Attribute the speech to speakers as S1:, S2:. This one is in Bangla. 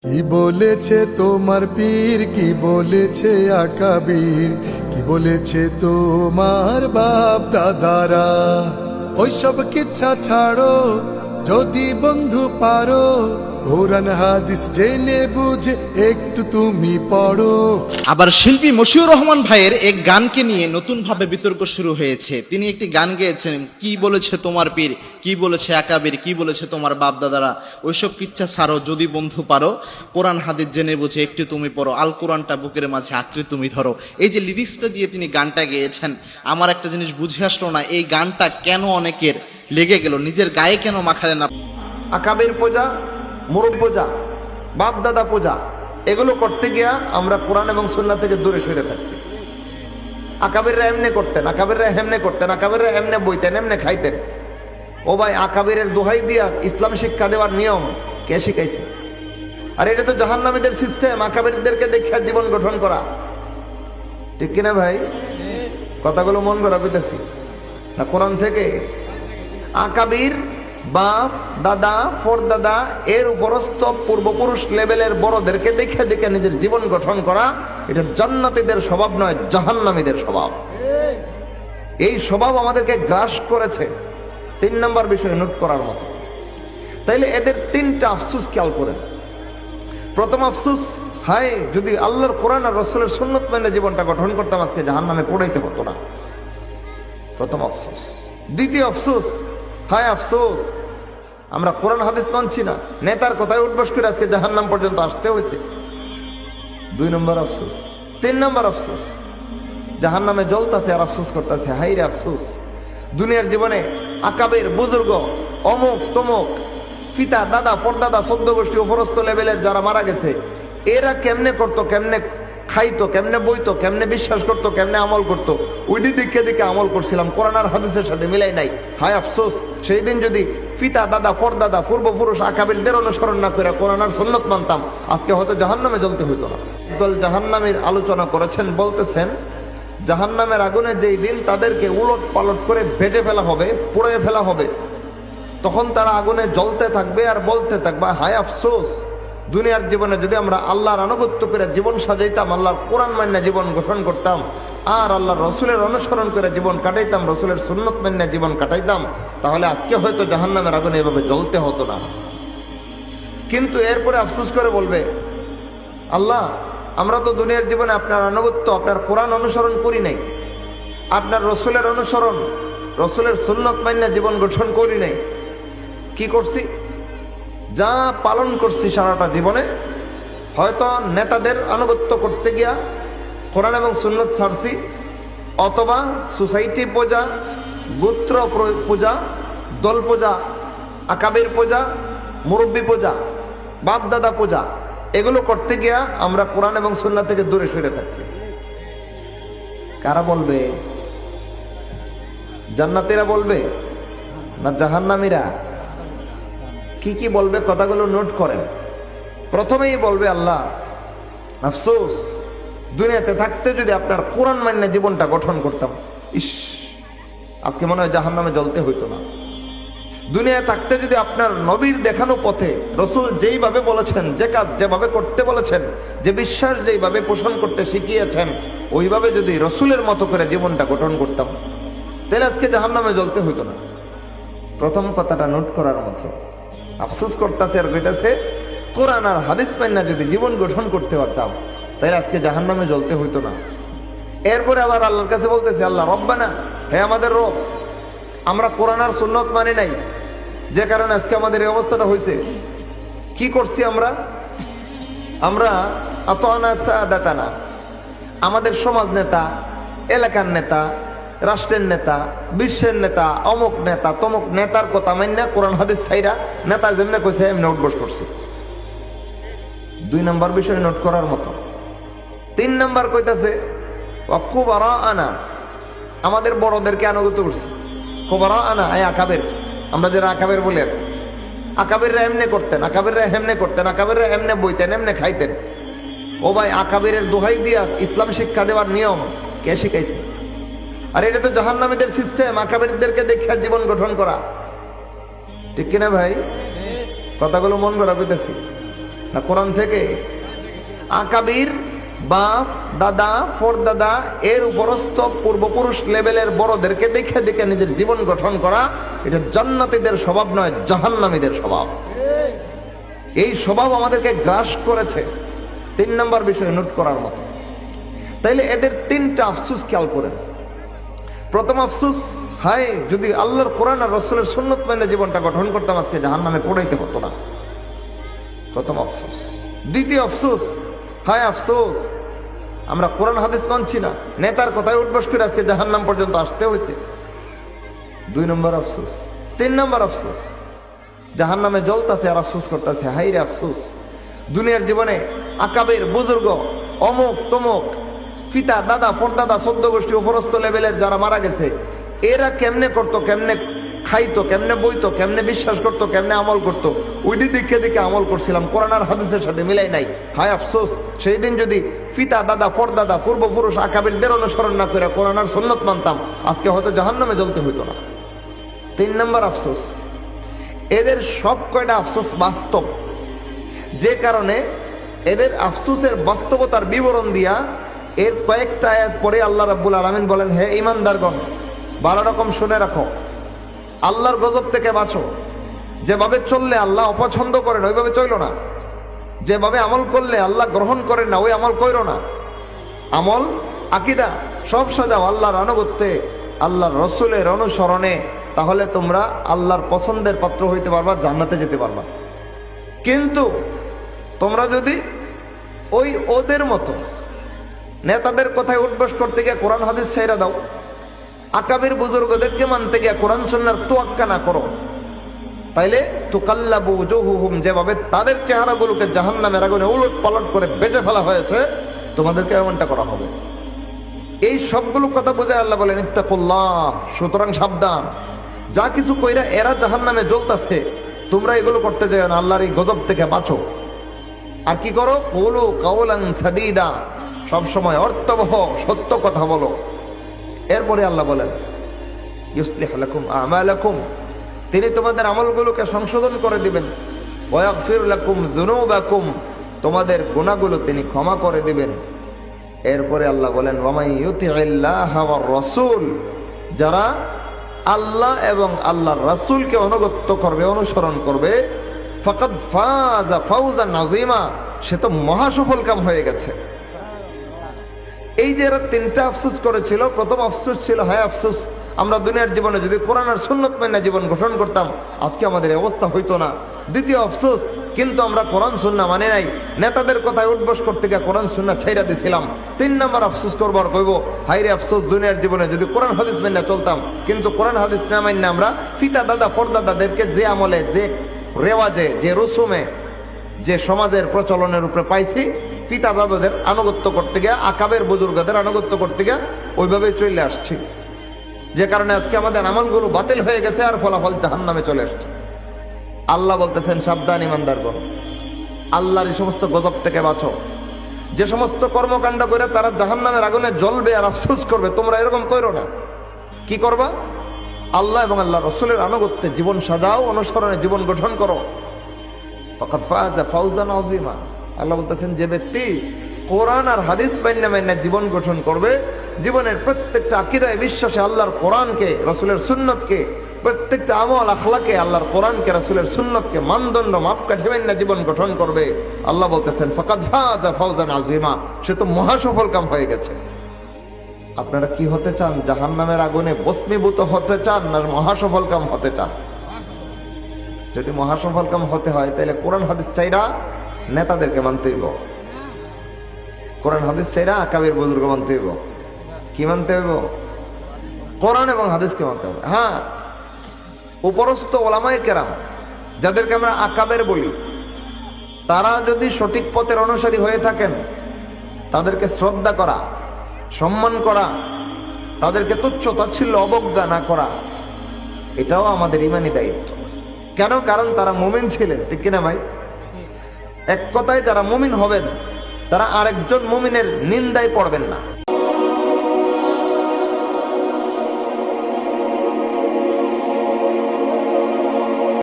S1: কি বলেছে তোমার পীর, কি বলেছে আকাবির, কি বলেছে তোমার বাপ দাদারা? ওইসব কিচ্ছা ছাড়ো, যদি বন্ধু পারো কোরআন হাদিস জেনে বুঝে একটু তুমি পড়ো।
S2: আবার শিল্পী মশিউর রহমান ভাইয়ের এক গানকে নিয়ে নতুনভাবে বিতর্ক শুরু হয়েছে। তিনি একটি গান গেয়েছেন, কি বলেছে তোমার পীর, কি বলেছে আকাবির, কি বলেছে তোমার বাপ দাদারা, ওইসব কিচ্ছা ছাড়ো, যদি বন্ধু পারো কোরআন হাদিস জেনে বুঝে একটু তুমি পড়ো, আল কোরআনটা বুকের মাঝে আঁকড়ে তুমি ধরো। এই যে লিরিক্সটা দিয়ে তিনি গানটা গেয়েছেন, আমার একটা জিনিস বুঝে আসলো না, এই গানটা কেন অনেকের লেগে গেল, নিজের গায়ে কেন মাখালেন না?
S3: আকাবের পূজা, মুরুব পূজা, বাপ দাদা পূজা, এগুলো করতে গিয়া আমরা কোরআন এবং সুন্নাহ থেকে দূরে সরে থাকছি। আকাবেররা এমনে করতেন, আকাবেররা হেমনে করতেন, আকাবেররা এমনে বইতেন, এমনে খাইতেন। ও ভাই, আকাবেরের দোহাই দিয়া ইসলাম শিক্ষা দেওয়ার নিয়ম কে শিখাইছে? আর এটা তো জাহান্নামীদের সিস্টেম, আকাবেরদেরকে দেখে জীবন গঠন করা। ঠিক কিনা ভাই? কথাগুলো মন করা পেতেছি না কোরআন থেকে? আকাবির বাপ দাদা ফরদাদা এর উপরস্থ পূর্বপুরুষ লেভেলের বড়দেরকে দেখে দেখে নিজের জীবন গঠন করা, এটা জান্নাতীদের স্বভাব নয়, জাহান্নামীদের স্বভাব। এই স্বভাব আমাদেরকে গ্রাস করেছে। 3 নম্বর বিষয় নোট করার মতো। তাইলে এদের 3টা আফসোস খেয়াল করেন। প্রথম আফসোস, হায় যদি আল্লাহর কোরআন আর রাসূলের সুন্নাত মেনে জীবনটা গঠন করতাম, আজকে জাহান্নামে পড়াইতে হতো না। প্রথম আফসোস। দ্বিতীয় আফসোস, হায় আফসোস আমরা কোরআন হাদিস মানছি না, নেতার কথায় উঠবস করে আজকে জাহান্নাম পর্যন্ত আসতে হয়েছে। 2 নম্বর আফসোস। 3 নম্বর আফসোস, জাহান্নামে জ্বলতাছে আর আফসোস করতেছে, হাই রে আফসোস। দুনিয়ার জীবনে আকাবের বুজুর্গ অমুক তমুক পিতা দাদা ফরদাদা 14 গোষ্ঠী উপরস্থ লেভেলের যারা মারা গেছে, এরা কেমনে করতো, কেমনে খাইতো, কেমনে বইতো, কেমনে বিশ্বাস করতো, কেমনে আমল করতো, ওইটি দিকে দিকে আমল করছিলাম, কোরআন আর হাদিসের সাথে মিলাই নাই। হায় আফসোস, সেই দিন যদি পিতা দাদা ফরদাদা পূর্বপুরুষ আকাবিরদের অনুসরণ না করে কোরআন আর সুন্নাত মানতাম, আজকে হয়তো জাহান্নামে জ্বলতে হইতো না। দল জাহান্নামের আলোচনা করেছেন, বলতেছেন জাহান্নামের আগুনে যেই দিন তাদেরকে উলট পালট করে ভেজে ফেলা হবে, পুড়ে ফেলা হবে, তখন তারা আগুনে জ্বলতে থাকবে আর বলতে থাকবে, হায় আফসোস দুনিয়ার জীবনে যদি আমরা আল্লাহর আনুগত্য করে জীবন সাজাইতাম, আল্লাহর কোরআন মান্য জীবন গঠন করতাম, আর আল্লাহর রসুলের অনুসরণ করে জীবন কাটাইতাম, রসুলের সুন্নত মান্য জীবন কাটাইতাম, তাহলে আজকে হয়তো জাহান্নামের আগুনে এভাবে জ্বলতে হতো না। কিন্তু এরপরে আফসোস করে বলবে, আল্লাহ আমরা তো দুনিয়ার জীবনে আপনার আনুগত্য, আপনার কোরআন অনুসরণ করি নাই, আপনার রসুলের অনুসরণ, রসুলের সুন্নত মান্য জীবন গঠন করি নাই। কি করছি? যা পালন করছি সারাটা জীবনে, হয়তো নেতাদের আনুগত্য করতে গিয়া কোরআন এবং সুন্নত ছাড়ছি, অথবা সোসাইটি পূজা, গোত্র পূজা, দল পূজা, আকাবের পূজা, মুরব্বী পূজা, বাপ দাদা পূজা, এগুলো করতে গিয়া আমরা কোরআন এবং সুন্নাত থেকে দূরে সরে থাকছি। কারা বলবে? জান্নাতীরা বলবে না জাহান্নামীরা? কি কি বলবে কথাগুলো নোট করেন। প্রথমেই বলবে, আল্লাহ আফসোস দুনিয়াতে থাকতে যদি আপনার কোরআন মান্য জীবনটা গঠন করতাম, ইস আজকে মনে হয় জাহান্নামে জ্বলতে হইতো না। দুনিয়ায় থাকতে যদি আপনার নবীর দেখানো পথে রসুল যেইভাবে বলেছেন, যে কাজ যেভাবে করতে বলেছেন, যে বিশ্বাস যেইভাবে পোষণ করতে শিখিয়েছেন, ওইভাবে যদি রসুলের মতো করে জীবনটা গঠন করতাম, তাহলে আজকে জাহান্নামে জ্বলতে হইতো না। প্রথম কথাটা নোট করার মতো। আফসোস করতেছে আর কইতাছে, কোরআন আর হাদিস মাইনা যদি জীবন গঠন করতে পারতাম, তাহলে আজকে জাহান্নামে জ্বলতে হইতো না। এরপরে আবার আল্লাহর কাছে বলতেছে, আল্লাহ রব্বানা, হে আমাদের রব, আমরা কোরআন আর সুন্নাত মানি নাই, যে কারণে আজকে আমাদের এই অবস্থাটা হয়েছে। কি করছি আমরা? আমরা আতানা সাদাতানা, আমাদের সমাজ নেতা, এলাকার নেতা, রাষ্ট্রের নেতা, বিশ্বের নেতা, অমুক নেতা তমুক নেতার কথা মাইনা কোরআন হাদিস ছাইরা নেতা যেমনে কইছে এমনি উঠবস করছে। 2 নম্বর বিষয় নোট করার মতো। 3 নম্বর কইতাছে, কুবারা আনা, আমাদের বড়দেরকে আনুগত্য করছে। কুবারা আনা আয় আকাবের, আমরা যারা আকাবের বলি আর, আকাবেররা এমনে করতেন, আকাবেররা হেমনে করতেন, আকাবেররা এমনে বইতেন, এমনে খাইতেন। ও ভাই, আকাবেরের দোহাই দিয়া ইসলাম শিক্ষা দেওয়ার নিয়ম কে শিখাইছে? আর এটা তো জাহান্নামীদের সিস্টেম, আকাবেরদেরকে দেখে জীবন গঠন করা। ঠিক কিনা ভাই? কথাগুলো মন করা পেতেছি। না কোরআন থেকে? আকাবির বাপ দাদা ফরদাদা এর উপরস্থ পূর্বপুরুষ লেভেলের বড়দেরকে দেখে দেখে নিজের জীবন গঠন করা, এটা জান্নাতীদের স্বভাব নয়, জাহান্নামীদের স্বভাব। এই স্বভাব আমাদেরকে গ্রাস করেছে। 3 নম্বর বিষয় নোট করার মতো। তাইলে এদের 3টা আফসোস খেয়াল করেন। প্রথম আফসোস, হায় যদি আল্লাহর কোরআন আর রাসূলের সুন্নাত মেনে জীবনটা গঠন করতাম, আজকে জাহান্নামে পড়াইতে হতো না। প্রথম আফসোস। দ্বিতীয় আফসোস, হায় আফসোস আমরা কোরআন হাদিস মানছি না, নেতার কথায় উঠবস করে আজকে জাহান্নাম পর্যন্ত আসতে হয়েছে। 2 নম্বর আফসোস। 3 নম্বর আফসোস, জাহান্নামে জ্বলতাছে আর আফসোস করতেছে, হাই রে আফসোস। দুনিয়ার জীবনে আকাবের বুজুর্গ অমুক তমুক পিতা দাদা ফরদাদা 14 গোষ্ঠী উপরস্থ লেভেলের যারা মারা গেছে, এরা কেমনে করতো, কেমনে খাইতো, কেমনে বইতো, কেমনে বিশ্বাস করতো, কেমনে আমল করতো, ওইটি দিকে দিকে আমল করছিলাম, কোরআন আর হাদিসের সাথে মিলাই নাই। হায় আফসোস, সেই দিন যদি পিতা দাদা ফরদাদা পূর্বপুরুষ আকাবিরদের অনুসরণ না করে কোরআন আর সুন্নাত মানতাম, আজকে হয়তো জাহান্নামে জ্বলতে হইতো না। 3 নম্বর আফসোস, এদের সব কয়টা আফসোস বাস্তব, যে কারণে এদের আফসোসের বাস্তবতার বিবরণ দিয়া এর কয়েকটা আয়াত পরে আল্লাহ রাব্বুল আলামিন বলেন, হে ঈমানদারগণ, ভালো রকম শুনে রাখো, আল্লাহর গজব থেকে বাঁচো। যেভাবে চললে আল্লাহ অপছন্দ করেন ওইভাবে চইল না, যেভাবে আমল করলে আল্লাহ গ্রহণ করেন না ওই আমল কইরো না। আমল আকীদা সব সাজাও আল্লাহর আনুগত্যে, আল্লাহর রাসূলের অনুসরণে, তাহলে তোমরা আল্লাহর পছন্দের পাত্র হইতে পারবা, জান্নাতে যেতে পারবা। কিন্তু তোমরা যদি ওই ওদের মতো নেতাদের কথায় উঠবস করতে গিয়ে কোরআন হাদিস ছাইরা দাও, আকাবির বুজুর্গদেরকে মানতে গিয়ে কোরআন সুন্নাহর তোয়াক্কা না করো, তাইলে তুকাল্লাবু উজুহুহুম, যেভাবে তাদের চেহারাগুলোকে জাহান্নামের আগুনে উলট পালট করে বেঁচে ফেলা হয়েছে, তোমাদেরকে এমনটা করা হবে। এই সবগুলো কথা বোঝায় আল্লাহ বলেন ইত্তাকুল্লাহ, সুতরাং সাবধান, যা কিছু কইরা এরা জাহান্নামে জ্বলতাছে, তোমরা এগুলো করতে যাও না, আল্লাহর এই গজব থেকে বাঁচো। আর কি করো? কুলু কাওলান সাদীদা, সবসময় অর্থবহ সত্য কথা বলো। এরপরে আল্লাহ বলেন ইউসলিহ লাকুম আমালাকুম, তিনি তোমাদের আমলগুলোকে সংশোধন করে দিবেন। ওয়া ইয়াগফির লাকুম যুনুবাকুম, তোমাদের গুনাহগুলো তিনি ক্ষমা করে দিবেন। এরপরে আল্লাহ বলেন ওয়া মান ইউতিইল্লাহ ওয়ার রাসূল, যারা আল্লাহ এবং আল্লাহর রাসূলকে অনুগত করবে, অনুসরণ করবে, ফাকাদ ফাযা ফাওজান আযীমা, সে তো মহা সফল কাম হয়ে গেছে। এই যে এরা 3টা আফসোস করেছিল, প্রথম আফসোস ছিল হায় আফসোস আমরা দুনিয়ার জীবনে যদি কোরআন আর সুন্নাত মেনে জীবন গঠন করতাম, আজকে আমাদের অবস্থা হইতো না। দ্বিতীয় আফসোস, কিন্তু আমরা কোরআন সুন্নাহ মানে নাই, নেতাদের কথায় উঠবস করতে গিয়ে কোরআন সুন্নাহ ছাইরা দিছিলাম। 3 নম্বর আফসোস করবো আর কইব হায় রে আফসোস, দুনিয়ার জীবনে যদি কোরআন হাদিস মেনে চলতাম, কিন্তু কোরআন হাদিস না মাইনে আমরা পিতা দাদা ফরদাদাদেরকে যে আমলে, যে রেওয়াজে, যে রসুমে, যে সমাজের প্রচলনের উপরে পাইছি, পিতা দাদাদের আনুগত্য করতে গিয়ে, আকাবের বুজুর্গদের আনুগত্য করতে গিয়ে ওইভাবেই চলে আসছি, যে কারণে আজকে আমাদের আমলগুলো বাতিল হয়ে গেছে আর ফলাফল জাহান্নামে চলে আসছে। আল্লাহ বলতেছেন সাবধান ঈমানদারগণ, আল্লাহর এই সমস্ত গজব থেকে বাঁচো। যে সমস্ত কর্মকাণ্ড করে তারা জাহান্নামের আগুনে জ্বলবে আর আফসোস করবে, তোমরা এরকম করো না। কি করবা? আল্লাহ এবং আল্লাহ রাসূলের আনুগত্যে জীবন সাজাও, অনুসরণে জীবন গঠন করো। ফাকাদ ফাযা ফাওজান আযীমা, আল্লাহ বলতেছেন যে ব্যক্তি কোরআন আর হাদিস মাইন্না জীবন গঠন করবে, জীবনের প্রত্যেকটা আকীদায় বিশ্বাসে আল্লাহর কোরআনকে, রাসূলের সুন্নাতকে, প্রত্যেকটা আমল আখলাকে আল্লাহর কোরআনকে, রাসূলের সুন্নাতকে মানদণ্ড মাপকাঠি মাইন্না জীবন গঠন করবে, আল্লাহ বলতেছেন ফাকাদ ফাযা ফাওজান আযীমা, সে তো মহা সফল কাম হয়ে গেছে। আপনারা কি হতে চান? জাহান্নামের আগুনে ভস্মীভূত হতে চান না মহা সফল কাম হতে চান? যদি মহা সফল কাম হতে হয় তাহলে কোরআন হাদিস চাইরা নেতাদেরকে মানতে হইব, কোরআন হাদিস চাইরা আকাবির বুজুর্গ মানতে হইব। কি মানতে হইব? কোরআন এবং হাদিসকে মানতে হবে। হ্যাঁ, উপরস্থ ওলামায়ে কেরাম যাদেরকে আমরা আকাবের বলি, তারা যদি সঠিক পথের অনুসারী হয়ে থাকেন, তাদেরকে শ্রদ্ধা করা, সম্মান করা, তাদেরকে তুচ্ছ তাচ্ছিল্য অবজ্ঞা না করা, এটাও আমাদের ইমানি দায়িত্ব। কেন? কারণ তারা মুমিন ছিলেন, ঠিক কিনা ভাই? এক কথায় যারা মুমিন হবেন তারা আরেকজন মুমিনের নিন্দায় পড়বেন না।